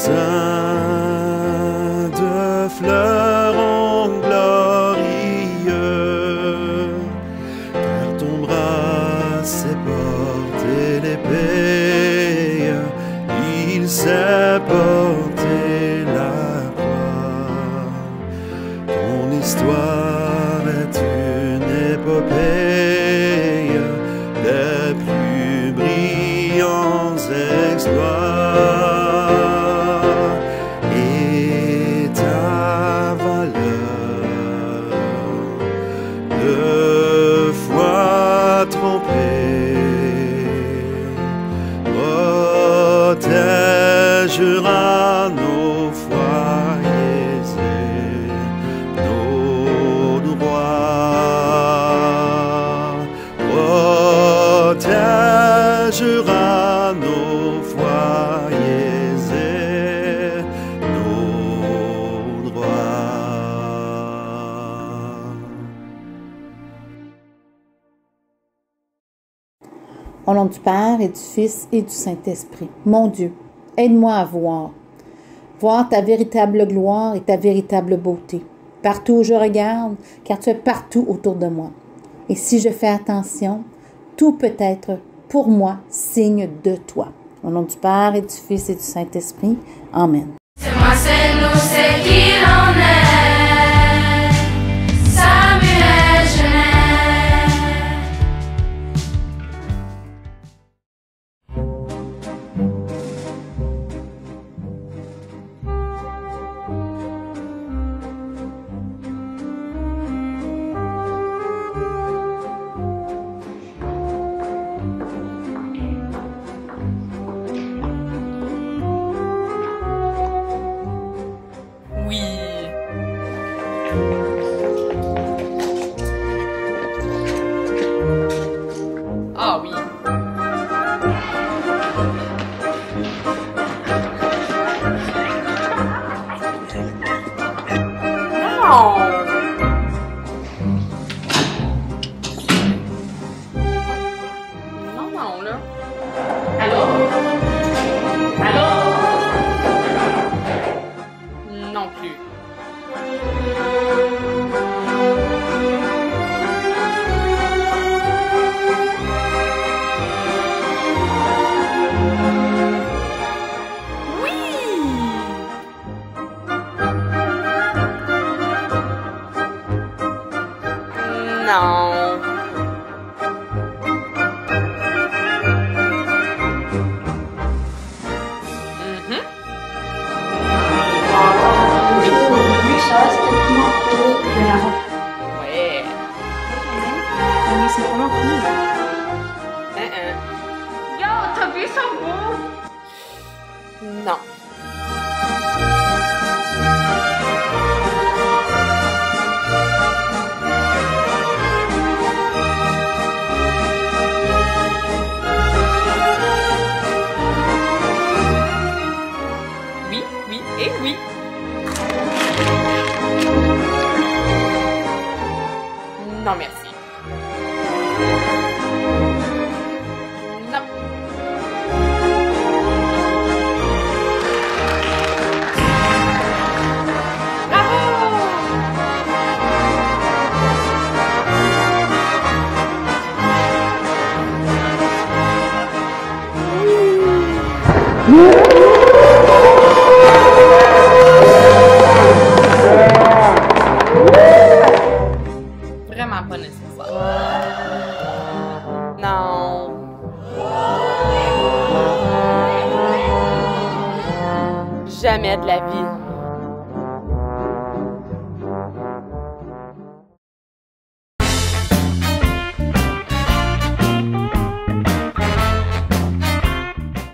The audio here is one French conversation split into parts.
sein de fleurons glorieux, car ton bras sait porter l'épée, il sait porter la croix. Ton histoire est une épopée des plus brillants exploits, et ta valeur deux fois trompée protégera nos foyers et nos droits, protégera nos foyers et nos droits. Au nom du Père et du Fils et du Saint-Esprit. Mon Dieu, aide-moi à voir ta véritable gloire et ta véritable beauté, partout où je regarde, car tu es partout autour de moi. Et si je fais attention, tout peut être pour moi signe de toi. Au nom du Père et du Fils et du Saint-Esprit. Amen. C'est moi, c'est nous, c'est qui l'on est. Samuel Genet. Oui. Ah oui. Non. Non, là. Allô? Allô? Non plus. Non. Ouais. Mais c'est vraiment cool. Yo, t'as vu ça beau? Non. Oui, oui et oui. Non, merci. Non. Vraiment pas nécessaire. Non. Jamais de la vie.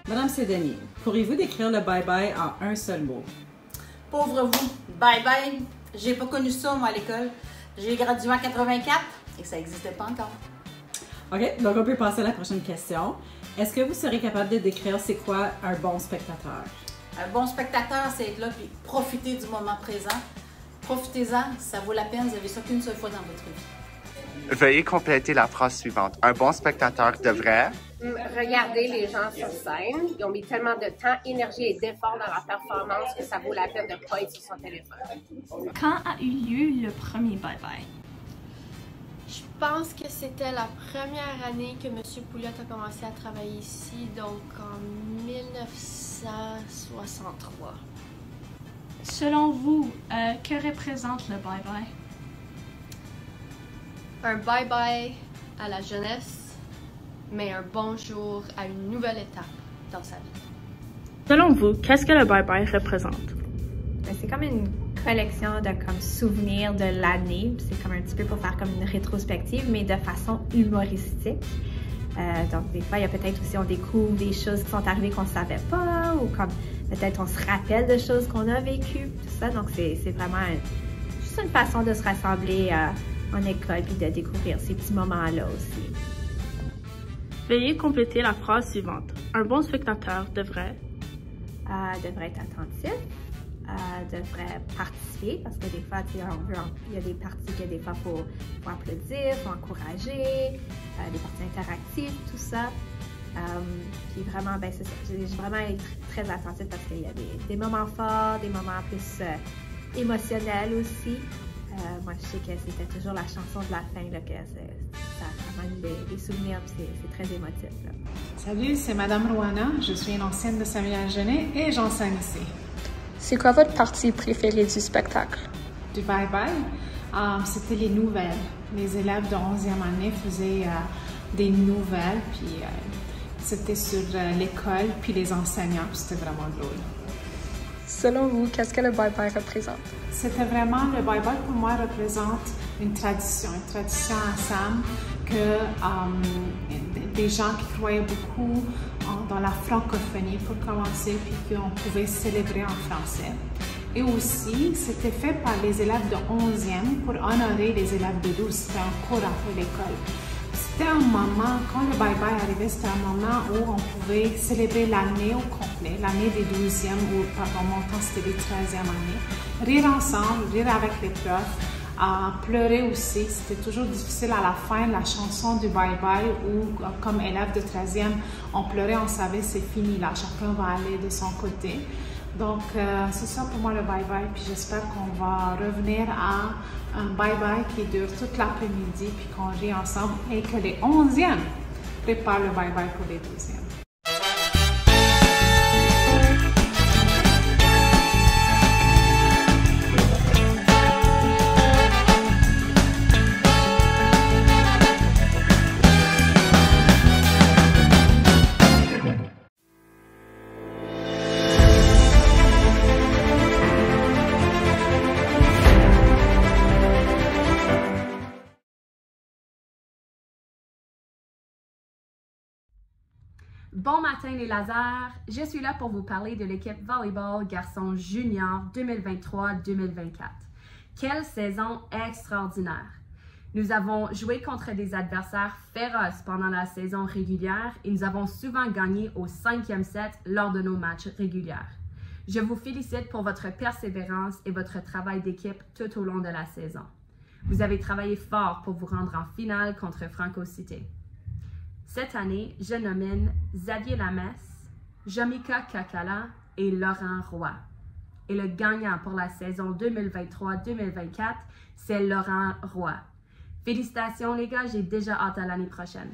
Madame Cédanier, pourriez-vous décrire le bye-bye en un seul mot? Pauvre vous, bye bye. J'ai pas connu ça, moi, à l'école. J'ai gradué en 84 et ça n'existait pas encore. OK, donc on peut passer à la prochaine question. Est-ce que vous serez capable de décrire c'est quoi un bon spectateur? Un bon spectateur, c'est être là et profiter du moment présent. Profitez-en, ça vaut la peine, vous avez ça qu'une seule fois dans votre vie. Veuillez compléter la phrase suivante. Un bon spectateur devrait... Regardez les gens sur scène. Ils ont mis tellement de temps, énergie et d'effort dans leur performance que ça vaut la peine de ne pas être sur son téléphone. Quand a eu lieu le premier bye-bye? Je pense que c'était la première année que M. Pouliot a commencé à travailler ici, donc en 1963. Selon vous, que représente le bye-bye? Un bye-bye à la jeunesse, mais un bonjour à une nouvelle étape dans sa vie. Selon vous, qu'est-ce que le bye-bye représente? C'est comme une collection de souvenirs de l'année. C'est comme un petit peu pour faire comme une rétrospective, mais de façon humoristique. Donc des fois, il y a peut-être aussi, on découvre des choses qui sont arrivées qu'on ne savait pas, ou comme peut-être on se rappelle de choses qu'on a vécues, tout ça. Donc c'est vraiment juste une façon de se rassembler en école puis de découvrir ces petits moments-là aussi. Veuillez compléter la phrase suivante. Un bon spectateur devrait être attentif, devrait participer, parce que des fois, il y a des parties que des fois, il faut applaudir, il faut encourager, des parties interactives, tout ça. Puis vraiment, c'est ça. J'ai vraiment être très attentif parce qu'il y a des moments forts, des moments plus émotionnels aussi. Moi, je sais que c'était toujours la chanson de la fin, là, que ça ramène des souvenirs, puis c'est très émotif. Là. Salut, c'est Madame Rouana. Je suis une ancienne de Samuel Genet et j'enseigne ici. C'est quoi votre partie préférée du spectacle? Du bye-bye, c'était les nouvelles. Les élèves de 11e année faisaient des nouvelles, puis c'était sur l'école, puis les enseignants, puis c'était vraiment drôle. Selon vous, qu'est-ce que le bye-bye représente? C'était vraiment, le bye-bye pour moi représente une tradition ensemble, que des gens qui croyaient beaucoup dans la francophonie pour commencer, puis qu'on pouvait célébrer en français. Et aussi, c'était fait par les élèves de 11e pour honorer les élèves de 12. C'était un cours après l'école. C'était un moment, quand le bye-bye arrivait, c'était un moment où on pouvait célébrer l'année au complet, l'année des 12e, ou dans mon temps, c'était les 13e années. Rire ensemble, rire avec les profs, pleurer aussi. C'était toujours difficile à la fin, la chanson du bye-bye, où comme élève de 13e, on pleurait, on savait c'est fini là, chacun va aller de son côté. Donc, c'est ça pour moi le bye-bye, puis j'espère qu'on va revenir à un bye-bye qui dure toute l'après-midi, puis qu'on rit ensemble, et que les 11e préparent le bye-bye pour les 12e. Bon matin les lasers, je suis là pour vous parler de l'équipe volleyball garçon junior 2023-2024. Quelle saison extraordinaire! Nous avons joué contre des adversaires féroces pendant la saison régulière et nous avons souvent gagné au 5e set lors de nos matchs réguliers. Je vous félicite pour votre persévérance et votre travail d'équipe tout au long de la saison. Vous avez travaillé fort pour vous rendre en finale contre Franco-Cité. Cette année, je nomine Xavier Lamesse, Jamika Kakala et Laurent Roy. Et le gagnant pour la saison 2023-2024, c'est Laurent Roy. Félicitations les gars, j'ai déjà hâte à l'année prochaine.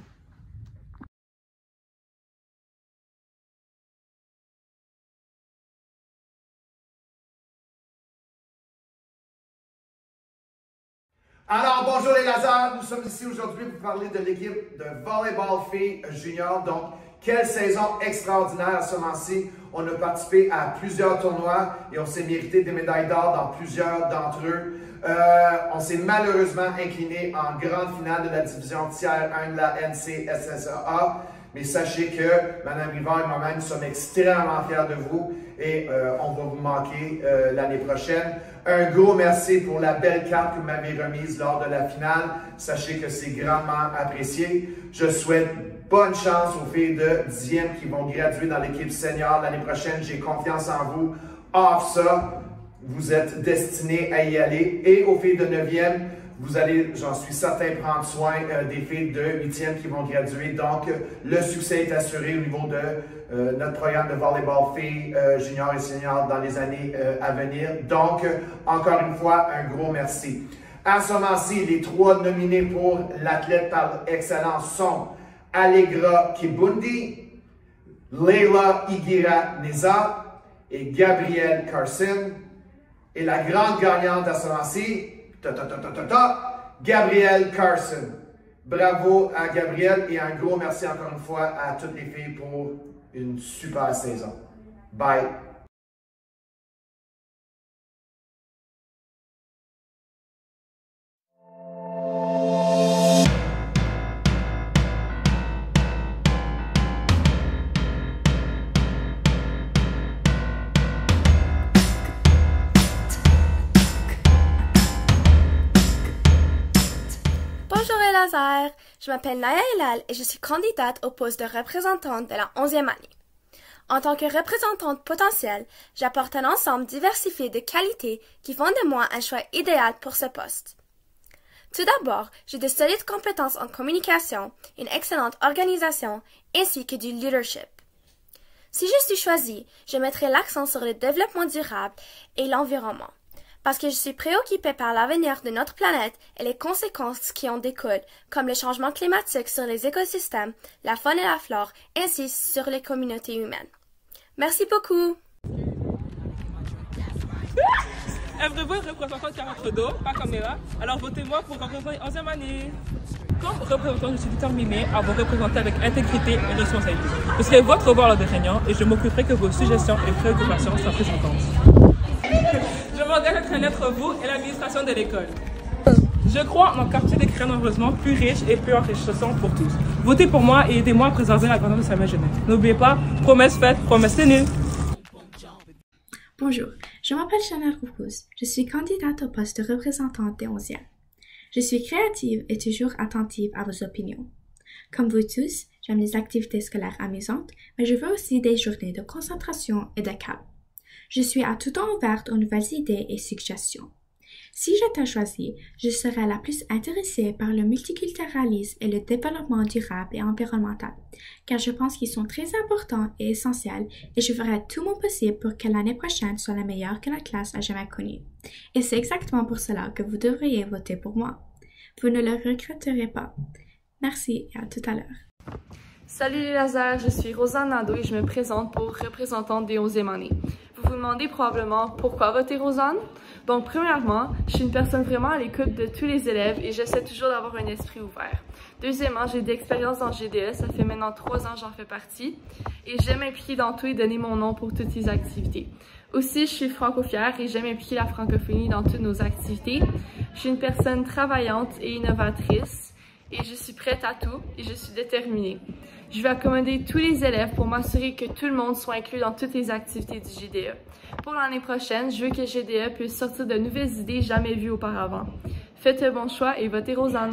Alors, bonjour les lasers, nous sommes ici aujourd'hui pour parler de l'équipe de volleyball filles junior. Donc, quelle saison extraordinaire ce moment-ci. On a participé à plusieurs tournois et on s'est mérité des médailles d'or dans plusieurs d'entre eux. On s'est malheureusement incliné en grande finale de la division tiers 1 de la NCSSAA. Mais sachez que Mme Rivard et moi-même sommes extrêmement fiers de vous et on va vous manquer l'année prochaine. Un gros merci pour la belle carte que vous m'avez remise lors de la finale. Sachez que c'est grandement apprécié. Je souhaite bonne chance aux filles de 10e qui vont graduer dans l'équipe senior l'année prochaine. J'ai confiance en vous. Off ça, vous êtes destinés à y aller. Et aux filles de 9e, Vous allez, j'en suis certain, prendre soin des filles de 8e qui vont graduer. Donc, le succès est assuré au niveau de notre programme de volleyball filles junior et senior dans les années à venir. Donc, encore une fois, un gros merci. À ce moment-ci, les 3 nominés pour l'athlète par excellence sont Allegra Kibundi, Leila Igira Neza et Gabrielle Carson. Et la grande gagnante à ce moment-ci, Gabrielle Carson. Bravo à Gabrielle et un gros merci encore une fois à toutes les filles pour une super saison. Bye! Bonjour Elazar, je m'appelle Naya Elal et je suis candidate au poste de représentante de la 11e année. En tant que représentante potentielle, j'apporte un ensemble diversifié de qualités qui font de moi un choix idéal pour ce poste. Tout d'abord, j'ai de solides compétences en communication, une excellente organisation ainsi que du leadership. Si je suis choisie, je mettrai l'accent sur le développement durable et l'environnement. Parce que je suis préoccupée par l'avenir de notre planète et les conséquences qui en découlent, comme le changement climatique sur les écosystèmes, la faune et la flore, ainsi sur les communautés humaines. Merci beaucoup! Êtes-vous une représentante qui a votre dos, pas caméra? Alors votez-moi pour représenter 11e année. Comme représentant, je suis déterminée à vous représenter avec intégrité et responsabilité. Je serai votre voix lors des réunions et je m'occuperai que vos suggestions et préoccupations soient prises en compte. Je m'engage à être vous et l'administration de l'école. Je crois en un quartier des créants heureusement plus riche et plus enrichissant pour tous. Votez pour moi et aidez-moi à préserver la grandeur de Samuel Genet. N'oubliez pas, promesse faite, promesse tenue. Bonjour, je m'appelle Chanel Roufous. Je suis candidate au poste de représentante des 11e. Je suis créative et toujours attentive à vos opinions. Comme vous tous, j'aime les activités scolaires amusantes, mais je veux aussi des journées de concentration et de calme. Je suis à tout temps ouverte aux nouvelles idées et suggestions. Si j'étais choisie, je serais la plus intéressée par le multiculturalisme et le développement durable et environnemental, car je pense qu'ils sont très importants et essentiels et je ferai tout mon possible pour que l'année prochaine soit la meilleure que la classe a jamais connue. Et c'est exactement pour cela que vous devriez voter pour moi. Vous ne le regretterez pas. Merci et à tout à l'heure. Salut les lasers, je suis Rosanne Nadeau et je me présente pour représentante des 11e années. Vous vous demandez probablement pourquoi voter Rosanne? Donc premièrement, je suis une personne vraiment à l'écoute de tous les élèves et j'essaie toujours d'avoir un esprit ouvert. Deuxièmement, j'ai de l'expérience dans GDE, ça fait maintenant 3 ans que j'en fais partie et j'aime m'impliquer dans tout et donner mon nom pour toutes les activités. Aussi, je suis franco-fière et j'aime impliquer la francophonie dans toutes nos activités. Je suis une personne travaillante et innovatrice et je suis prête à tout et je suis déterminée. Je vais accommoder tous les élèves pour m'assurer que tout le monde soit inclus dans toutes les activités du GDE. Pour l'année prochaine, je veux que GDE puisse sortir de nouvelles idées jamais vues auparavant. Faites un bon choix et votez Rosanne!